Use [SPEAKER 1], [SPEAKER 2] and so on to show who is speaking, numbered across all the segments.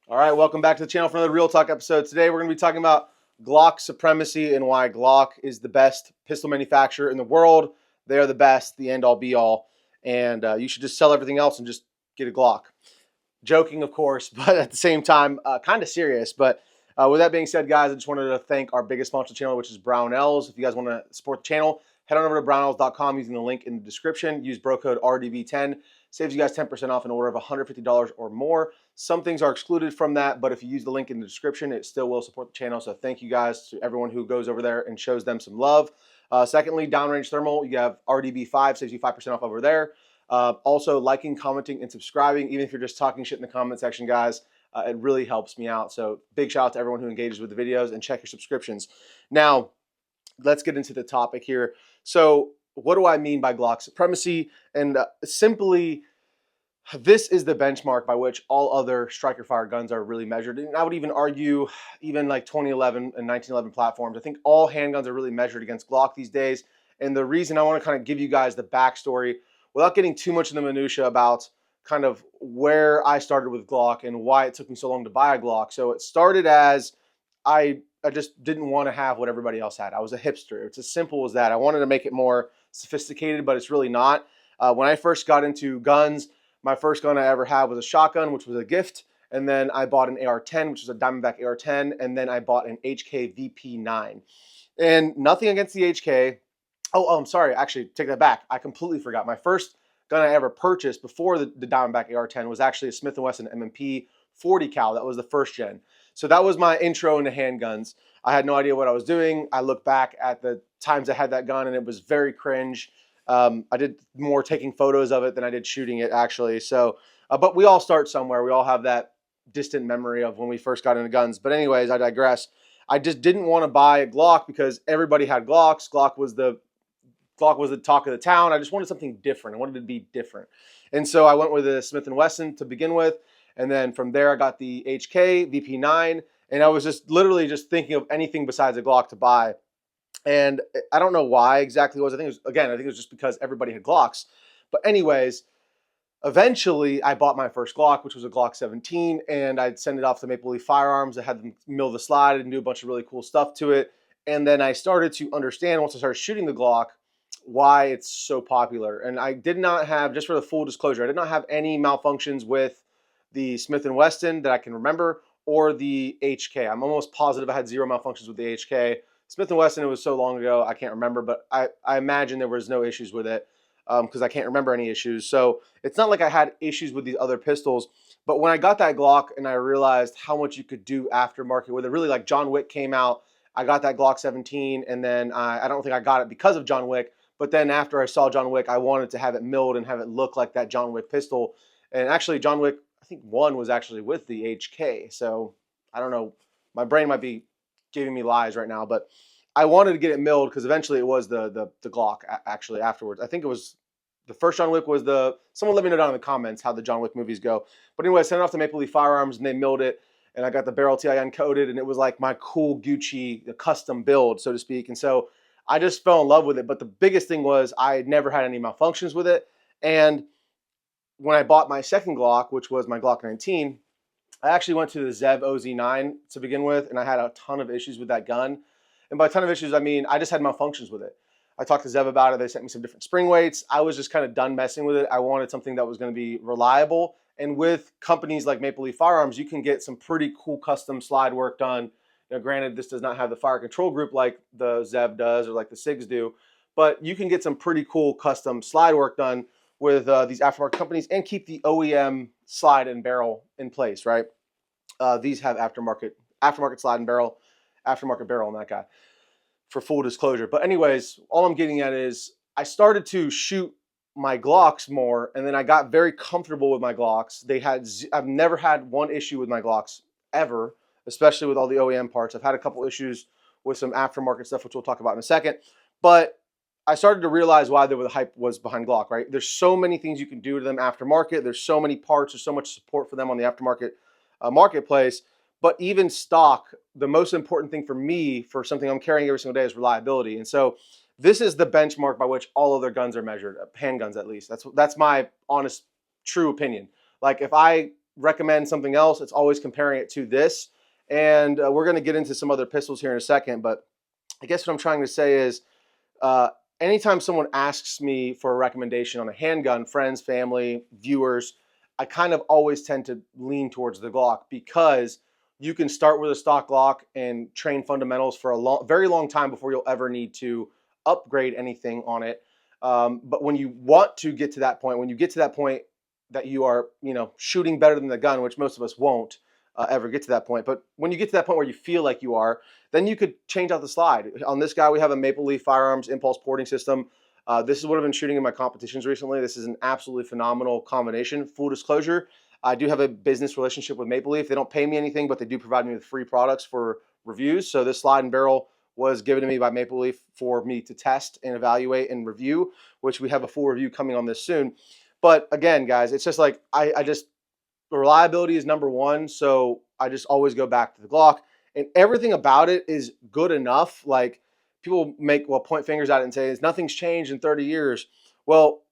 [SPEAKER 1] All right, welcome back to the channel for another Real Talk episode. Today we're going to be talking about Glock supremacy and why Glock is the best pistol manufacturer in the world. They are the best, the end all be all, and you should just sell everything else and just get a Glock. Joking, of course, but at the same time, kind of serious. But with that being said, guys, I just wanted to thank our biggest sponsor of the channel, which is Brownells. If you guys want to support the channel, head on over to brownells.com using the link in the description. Use bro code RDV10. Saves you guys 10% off an order of $150 or more. Some things are excluded from that, but if you use the link in the description, it still will support the channel. So thank you guys to everyone who goes over there and shows them some love. Secondly, downrange thermal, you have RDB5, saves you 5% off over there. Also, liking, commenting, and subscribing, even if you're just talking shit in the comment section, guys, it really helps me out. So big shout out to everyone who engages with the videos, and check your subscriptions. Now, let's get into the topic here. So what do I mean by Glock supremacy? And simply, this is the benchmark by which all other striker fire guns are really measured. And I would even argue, even like 2011 and 1911 platforms, I think all handguns are really measured against Glock these days. And the reason I want to kind of give you guys the backstory, without getting too much in the minutia about kind of where I started with Glock and why it took me so long to buy a Glock. So it started as I just didn't want to have what everybody else had. I was a hipster. It's as simple as that. I wanted to make it more sophisticated, but it's really not. When I first got into guns, my first gun I ever had was a shotgun, which was a gift. And then I bought an AR-10, which was a Diamondback AR-10. And then I bought an HK VP9. And nothing against the HK. Oh, I'm sorry. Actually, take that back. I completely forgot. My first gun I ever purchased before the Diamondback AR-10 was actually a Smith & Wesson M&P 40 cal. That was the first gen. So that was my intro into handguns. I had no idea what I was doing. I look back at the times I had that gun and it was very cringe. I did more taking photos of it than I did shooting it, actually. So, but we all start somewhere. We all have that distant memory of when we first got into guns. But anyways, I digress. I just didn't want to buy a Glock because everybody had Glocks. Glock was the talk of the town. I just wanted something different. I wanted it to be different. And so I went with a Smith & Wesson to begin with. And then from there, I got the HK VP9. And I was just literally just thinking of anything besides a Glock to buy. And I don't know why exactly it was. I think it was just because everybody had Glocks. But anyways, eventually I bought my first Glock, which was a Glock 17. And I'd send it off to Maple Leaf Firearms. I had them mill the slide and do a bunch of really cool stuff to it. And then I started to understand, once I started shooting the Glock, why it's so popular. And I did not have, just for the full disclosure, I did not have any malfunctions with the Smith & Wesson that I can remember, or the HK. I'm almost positive I had zero malfunctions with the HK. Smith & Wesson, it was so long ago, I can't remember, but I imagine there was no issues with it because I can't remember any issues. So it's not like I had issues with these other pistols. But when I got that Glock and I realized how much you could do aftermarket with it, really, like John Wick came out, I got that Glock 17, and then I don't think I got it because of John Wick. But then after I saw John Wick, I wanted to have it milled and have it look like that John Wick pistol. And actually, John Wick, I think 1 was actually with the HK. So I don't know. My brain might be giving me lies right now. But I wanted to get it milled because eventually it was the Glock actually afterwards. I think it was the first John Wick was the... Someone let me know down in the comments how the John Wick movies go. But anyway, I sent it off to Maple Leaf Firearms and they milled it. And I got the barrel TIN coated. And it was like my cool Gucci custom build, so to speak. And so I just fell in love with it. But the biggest thing was I had never had any malfunctions with it. And when I bought my second Glock, which was my Glock 19, I actually went to the Zev OZ9 to begin with, and I had a ton of issues with that gun. And by a ton of issues, I mean I just had malfunctions with it. I talked to Zev about it. They sent me some different spring weights. I was just kind of done messing with it. I wanted something that was going to be reliable. And with companies like Maple Leaf Firearms, you can get some pretty cool custom slide work done. Now, granted, this does not have the fire control group like the Zev does or like the SIGs do, but you can get some pretty cool custom slide work done with these aftermarket companies and keep the OEM slide and barrel in place, right? These have aftermarket slide and barrel, aftermarket barrel on that guy, for full disclosure. But anyways, all I'm getting at is I started to shoot my Glocks more, and then I got very comfortable with my Glocks. I've never had one issue with my Glocks ever, especially with all the OEM parts. I've had a couple issues with some aftermarket stuff, which we'll talk about in a second. But I started to realize why the hype was behind Glock, right? There's so many things you can do to them aftermarket. There's so many parts. There's so much support for them on the aftermarket marketplace. But even stock, the most important thing for me, for something I'm carrying every single day, is reliability. And so this is the benchmark by which all other guns are measured, handguns at least. That's my honest, true opinion. Like if I recommend something else, it's always comparing it to this. And we're going to get into some other pistols here in a second. But I guess what I'm trying to say is uh, anytime someone asks me for a recommendation on a handgun, friends, family, viewers, I kind of always tend to lean towards the Glock because you can start with a stock Glock and train fundamentals for a very long time before you'll ever need to upgrade anything on it. But when you want to get to that point, when you get to that point that you are, shooting better than the gun, which most of us won't ever get to that point. But when you get to that point where you feel like you are, then you could change out the slide. On this guy, we have a Maple Leaf Firearms impulse porting system. This is what I've been shooting in my competitions recently. This is an absolutely phenomenal combination. Full disclosure, I do have a business relationship with Maple Leaf. They don't pay me anything, but they do provide me with free products for reviews. So this slide and barrel was given to me by Maple Leaf for me to test and evaluate and review, which we have a full review coming on this soon. But again, guys, it's just like reliability is number one. So I just always go back to the Glock, and everything about it is good enough. Like people point fingers at it and say, nothing's changed in 30 years. Well,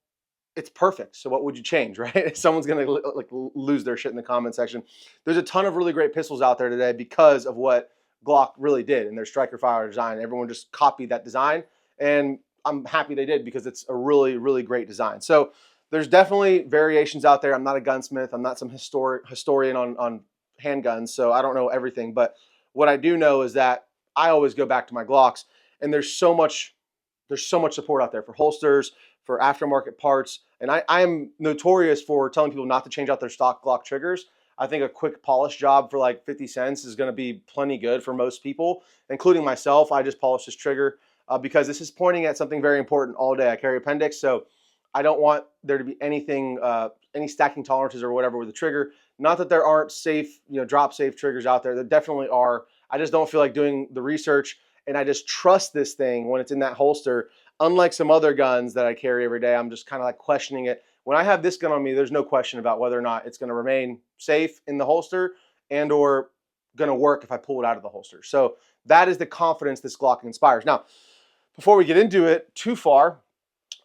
[SPEAKER 1] it's perfect. So what would you change, right? Someone's going to lose their shit in the comment section. There's a ton of really great pistols out there today because of what Glock really did in their striker fire design. Everyone just copied that design, and I'm happy they did because it's a really, really great design. So there's definitely variations out there. I'm not a gunsmith. I'm not some historian on handguns, so I don't know everything. But what I do know is that I always go back to my Glocks, and there's so much support out there for holsters, for aftermarket parts. And I am notorious for telling people not to change out their stock Glock triggers. I think a quick polish job for like 50 cents is going to be plenty good for most people, including myself. I just polished this trigger because this is pointing at something very important all day. I carry appendix, so I don't want there to be anything, any stacking tolerances or whatever with the trigger. Not that there aren't safe, drop safe triggers out there. There definitely are. I just don't feel like doing the research, and I just trust this thing when it's in that holster. Unlike some other guns that I carry every day, I'm just kind of like questioning it. When I have this gun on me, there's no question about whether or not it's going to remain safe in the holster and or going to work if I pull it out of the holster. So that is the confidence this Glock inspires. Now, before we get into it too far,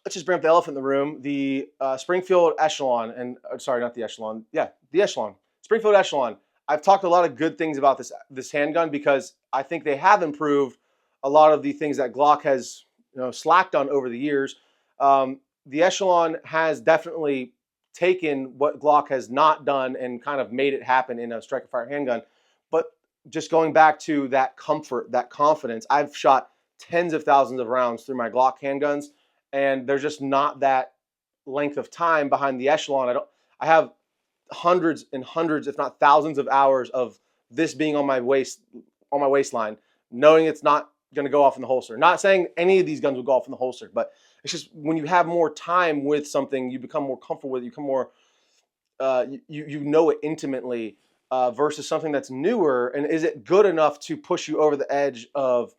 [SPEAKER 1] let's just bring up the elephant in the room, the Springfield Echelon, and sorry, not the Echelon. Yeah, the Echelon, Springfield Echelon. I've talked a lot of good things about this handgun because I think they have improved a lot of the things that Glock has slacked on over the years. The Echelon has definitely taken what Glock has not done and kind of made it happen in a striker fire handgun. But just going back to that comfort, that confidence, I've shot tens of thousands of rounds through my Glock handguns, and there's just not that length of time behind the Echelon. I have hundreds and hundreds, if not thousands of hours of this being on my waistline, knowing it's not going to go off in the holster. Not saying any of these guns will go off in the holster, but it's just when you have more time with something, you become more comfortable with it. You become more, you know it intimately versus something that's newer. And is it good enough to push you over the edge of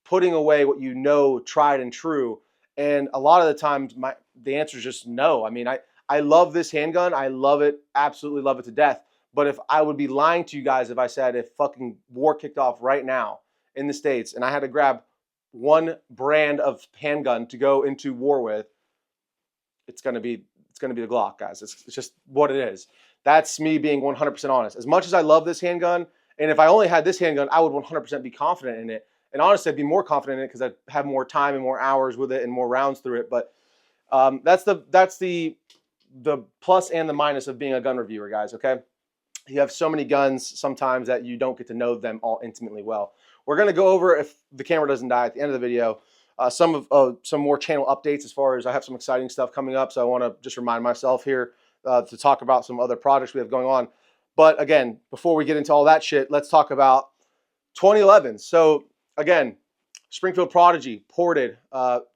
[SPEAKER 1] putting away what you know tried and true? And a lot of the times, the answer is just no. I mean, I love this handgun. I love it, absolutely love it to death. But if I would be lying to you guys if I said if fucking war kicked off right now in the States and I had to grab one brand of handgun to go into war with, it's gonna be the Glock, guys. It's just what it is. That's me being 100% honest. As much as I love this handgun, and if I only had this handgun, I would 100% be confident in it. And honestly, I'd be more confident in it because I'd have more time and more hours with it and more rounds through it. But that's the plus and the minus of being a gun reviewer, guys. Okay, you have so many guns sometimes that you don't get to know them all intimately well. We're going to go over, if the camera doesn't die at the end of the video, some more channel updates as far as I have some exciting stuff coming up. So I want to just remind myself here to talk about some other projects we have going on. But again, before we get into all that shit, let's talk about 2011. So again, Springfield Prodigy, ported,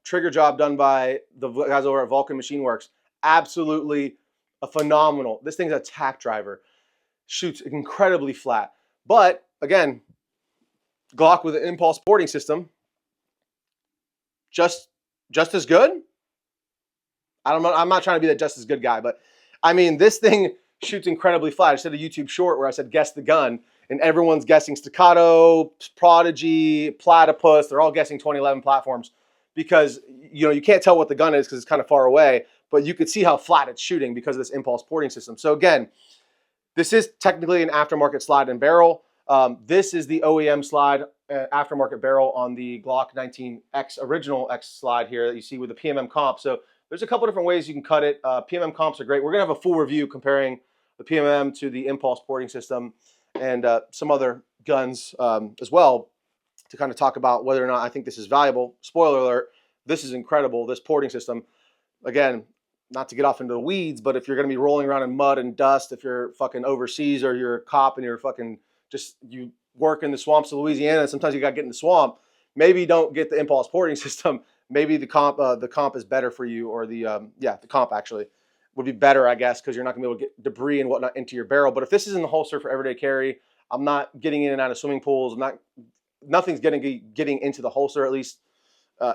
[SPEAKER 1] trigger job done by the guys over at Vulcan Machine Works. Absolutely a phenomenal. This thing's a tack driver. Shoots incredibly flat. But again, Glock with an impulse porting system, just as good. I'm not trying to be that just as good guy, but I mean, this thing shoots incredibly flat. I just did a YouTube short where I said guess the gun, and everyone's guessing Staccato, Prodigy, Platypus. They're all guessing 2011 platforms because you can't tell what the gun is because it's kind of far away, but you could see how flat it's shooting because of this impulse porting system. So again, This is technically an aftermarket slide and barrel. This is the OEM slide aftermarket barrel on the Glock 19X original X slide here that you see with the PMM comp. So there's a couple different ways you can cut it. PMM comps are great. We're going to have a full review comparing the PMM to the impulse porting system and some other guns as well to kind of talk about whether or not I think this is valuable. Spoiler alert, this is incredible, this porting system. Again, not to get off into the weeds, but if you're going to be rolling around in mud and dust, if you're fucking overseas or you're a cop and you're fucking you work in the swamps of Louisiana, sometimes you got to get in the swamp, maybe don't get the impulse porting system. Maybe the comp is better for you, or the comp actually would be better, I guess, because you're not going to be able to get debris and whatnot into your barrel. But if this is in the holster for everyday carry, I'm not getting in and out of swimming pools. Nothing's getting into the holster, at least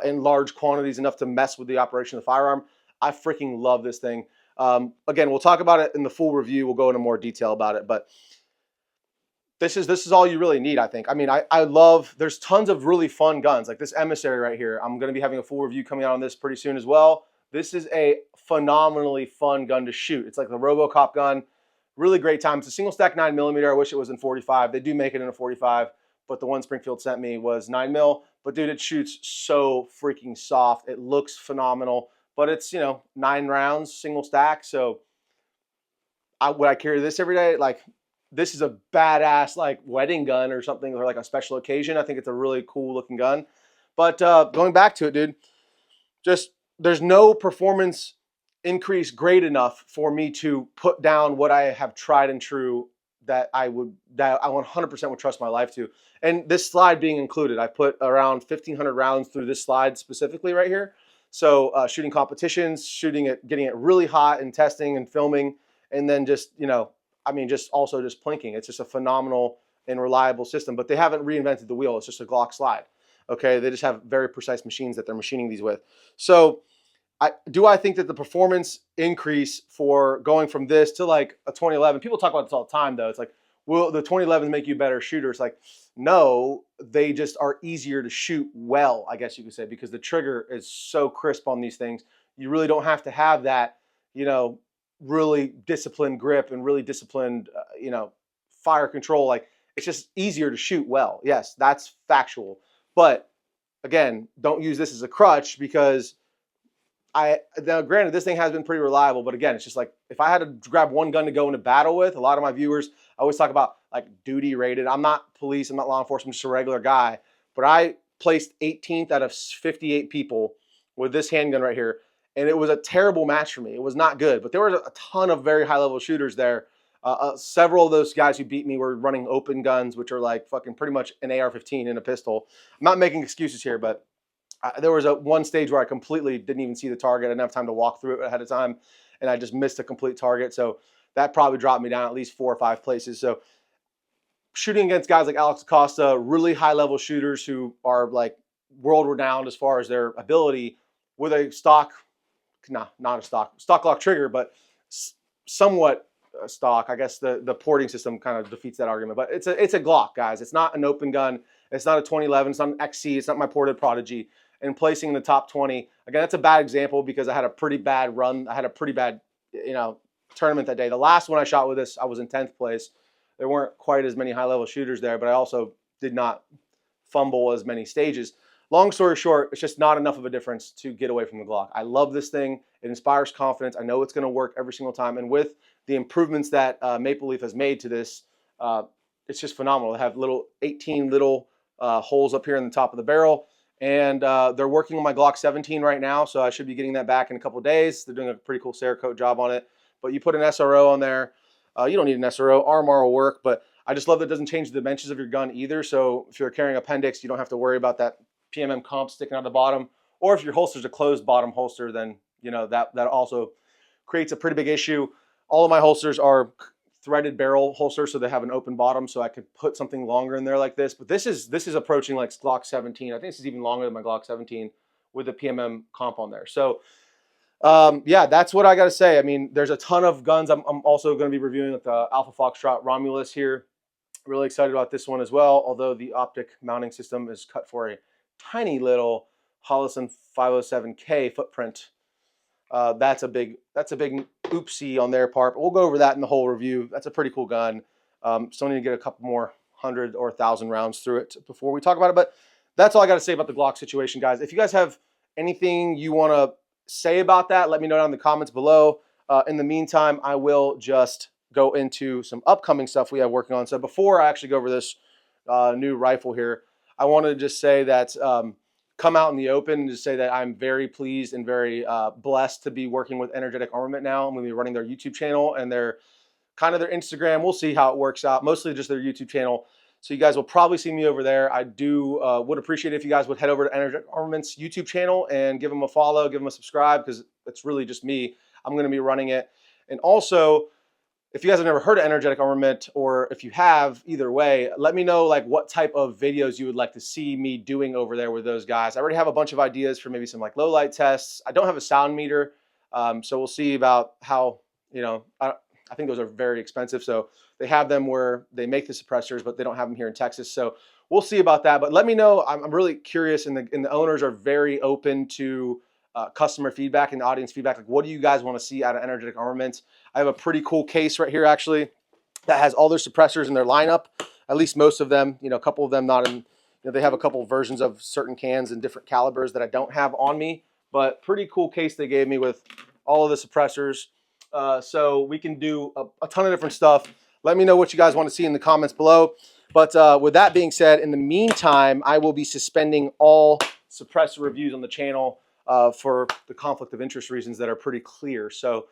[SPEAKER 1] in large quantities enough to mess with the operation of the firearm. I freaking love this thing. Again, we'll talk about it in the full review. We'll go into more detail about it, but this is all you really need, I think. I mean, I love, there's tons of really fun guns, like this Emissary right here. I'm going to be having a full review coming out on this pretty soon as well. This is a phenomenally fun gun to shoot. It's like the RoboCop gun. Really great time. It's a single stack 9mm. I wish it was in 45. They do make it in a 45, but the one Springfield sent me was 9mm. But dude, it shoots so freaking soft. It looks phenomenal. But it's, 9 rounds, single stack. So would I carry this every day? Like, this is a badass like wedding gun or something, or like a special occasion. I think it's a really cool looking gun. But going back to it, dude, just there's no performance increase great enough for me to put down what I have tried and true that I 100% would trust my life to. And this slide being included, I put around 1,500 rounds through this slide specifically right here. So shooting competitions, shooting it, getting it really hot and testing and filming, and then just, just plinking. It's just a phenomenal and reliable system, but they haven't reinvented the wheel. It's just a Glock slide. Okay. They just have very precise machines that they're machining these with. So I think that the performance increase for going from this to like a 2011, people talk about this all the time though. It's like, will the 2011s make you a better shooter? It's like, no, they just are easier to shoot well, I guess you could say, because the trigger is so crisp on these things. You really don't have to have that, really disciplined grip and really disciplined, fire control. Like, it's just easier to shoot well. Yes, that's factual. But again, don't use this as a crutch, because now granted, this thing has been pretty reliable, but again, it's just like, if I had to grab one gun to go into battle with, a lot of my viewers, I always talk about like duty rated. I'm not police, I'm not law enforcement, I'm just a regular guy, but I placed 18th out of 58 people with this handgun right here. And it was a terrible match for me. It was not good, but there were a ton of very high level shooters there. Several of those guys who beat me were running open guns, which are like fucking pretty much an AR-15 and a pistol. I'm not making excuses here, but there was one stage where I completely didn't even see the target. I didn't have time to walk through it ahead of time, and I just missed a complete target. So that probably dropped me down at least 4 or 5 places. So shooting against guys like Alex Acosta, really high-level shooters who are like world-renowned as far as their ability with a stock Glock trigger, but somewhat stock. I guess the porting system kind of defeats that argument. But it's a Glock, guys. It's not an open gun. It's not a 2011. It's not an XC. It's not my ported Prodigy. And placing in the top 20, again, that's a bad example because I had a pretty bad run. I had a pretty bad, tournament that day. The last one I shot with this, I was in 10th place. There weren't quite as many high-level shooters there, but I also did not fumble as many stages. Long story short, it's just not enough of a difference to get away from the Glock. I love this thing. It inspires confidence. I know it's going to work every single time. And with the improvements that Maple Leaf has made to this, it's just phenomenal. They have 18 little holes up here in the top of the barrel. And they're working on my Glock 17 right now, so I should be getting that back in a couple of days. They're doing a pretty cool Cerakote job on it. But you put an SRO on there. You don't need an SRO. RMR will work, but I just love that it doesn't change the dimensions of your gun either. So if you're carrying appendix, you don't have to worry about that PMM comp sticking out the bottom. Or if your holster's a closed bottom holster, then that also creates a pretty big issue. All of my holsters are threaded barrel holsters, so they have an open bottom, so I could put something longer in there like this. But this is approaching like Glock 17. I think this is even longer than my Glock 17 with the PMM comp on there. So yeah, that's what I got to say. I mean, there's a ton of guns. I'm also going to be reviewing with the Alpha Foxtrot Romulus here. Really excited about this one as well, although the optic mounting system is cut for a tiny little Holosun 507K footprint. That's a big oopsie on their part. But we'll go over that in the whole review. That's a pretty cool gun. Still need to get a couple more 100 or 1,000 rounds through it before we talk about it. But that's all I got to say about the Glock situation, guys. If you guys have anything you want to say about that, let me know down in the comments below. In the meantime, I will just go into some upcoming stuff we have working on. So before I actually go over this new rifle here, I wanted to just say that come out in the open and just say that I'm very pleased and very blessed to be working with Energetic Armament now. I'm going to be running their YouTube channel and their Instagram. We'll see how it works out. Mostly just their YouTube channel. So you guys will probably see me over there. I would appreciate it if you guys would head over to Energetic Armament's YouTube channel and give them a follow, give them a subscribe, because it's really just me. I'm going to be running it. And also, if you guys have never heard of Energetic Armament, or if you have, either way, let me know like what type of videos you would like to see me doing over there with those guys. I already have a bunch of ideas for maybe some like low light tests. I don't have a sound meter, so we'll see about how, I think those are very expensive. So they have them where they make the suppressors, but they don't have them here in Texas. So we'll see about that. But let me know. I'm really curious, and the owners are very open to customer feedback and audience feedback. Like, what do you guys want to see out of Energetic Armament? I have a pretty cool case right here, actually, that has all their suppressors in their lineup. At least most of them. A couple of them not in. They have a couple of versions of certain cans and different calibers that I don't have on me. But pretty cool case they gave me with all of the suppressors. So we can do a ton of different stuff. Let me know what you guys want to see in the comments below. But with that being said, in the meantime, I will be suspending all suppressor reviews on the channel for the conflict of interest reasons that are pretty clear. So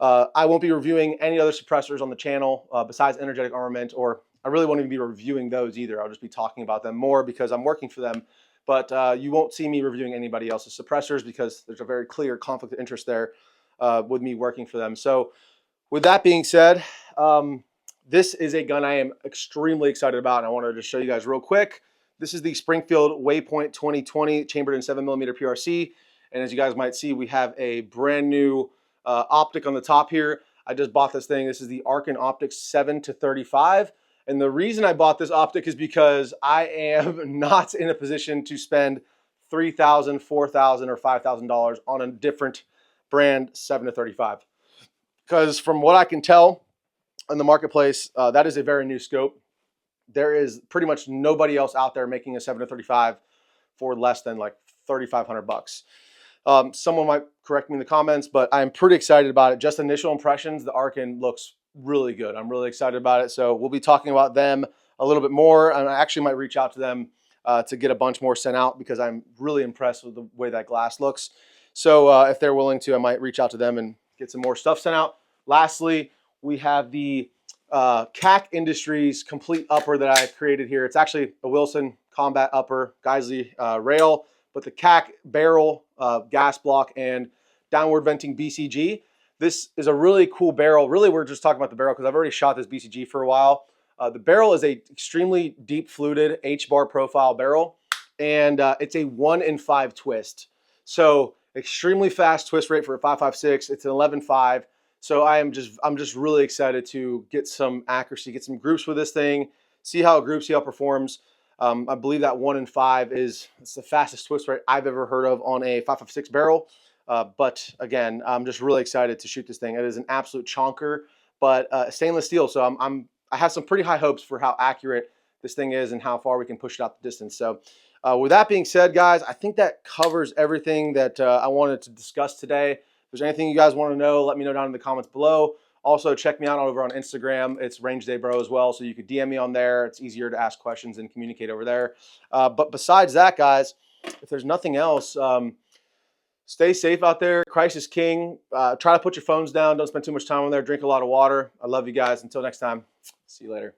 [SPEAKER 1] I won't be reviewing any other suppressors on the channel besides Energetic Armament, or I really won't even be reviewing those either. I'll just be talking about them more because I'm working for them. But you won't see me reviewing anybody else's suppressors because there's a very clear conflict of interest there with me working for them. So with that being said, this is a gun I am extremely excited about, and I wanted to show you guys real quick. This is the Springfield Waypoint 2020 chambered in 7mm PRC. And as you guys might see, we have a brand new optic on the top here. I just bought this thing. This is the Arkin Optics 7-35. And the reason I bought this optic is because I am not in a position to spend $3,000, $4,000, or $5,000 on a different brand 7-35. Because from what I can tell in the marketplace, that is a very new scope. There is pretty much nobody else out there making a 7-35 for less than like $3,500. Someone might correct me in the comments, but I'm pretty excited about it. Just initial impressions, the Arkin looks really good. I'm really excited about it. So we'll be talking about them a little bit more, and I actually might reach out to them to get a bunch more sent out because I'm really impressed with the way that glass looks. So if they're willing to, I might reach out to them and get some more stuff sent out. Lastly, we have the CAC Industries complete upper that I created here. It's actually a Wilson Combat upper, Geisley rail, but the CAC barrel, gas block, and downward venting BCG. This is a really cool barrel. Really, we're just talking about the barrel because I've already shot this BCG for a while. The barrel is a extremely deep fluted H-bar profile barrel, and it's a 1 in 5 twist. So extremely fast twist rate for a 5.56. It's an 11.5. So I'm just really excited to get some accuracy, get some groups with this thing, see how it groups, see how it performs. I believe that 1 in 5 it's the fastest twist rate I've ever heard of on a 5.56 barrel. But again, I'm just really excited to shoot this thing. It is an absolute chonker, but stainless steel. So I have some pretty high hopes for how accurate this thing is and how far we can push it out the distance. So with that being said, guys, I think that covers everything that I wanted to discuss today. If there's anything you guys want to know, let me know down in the comments below. Also, check me out over on Instagram. It's Range Day Bro as well, so you could DM me on there. It's easier to ask questions and communicate over there. But besides that, guys, if there's nothing else, stay safe out there. Christ is king. Try to put your phones down. Don't spend too much time on there. Drink a lot of water. I love you guys. Until next time, see you later.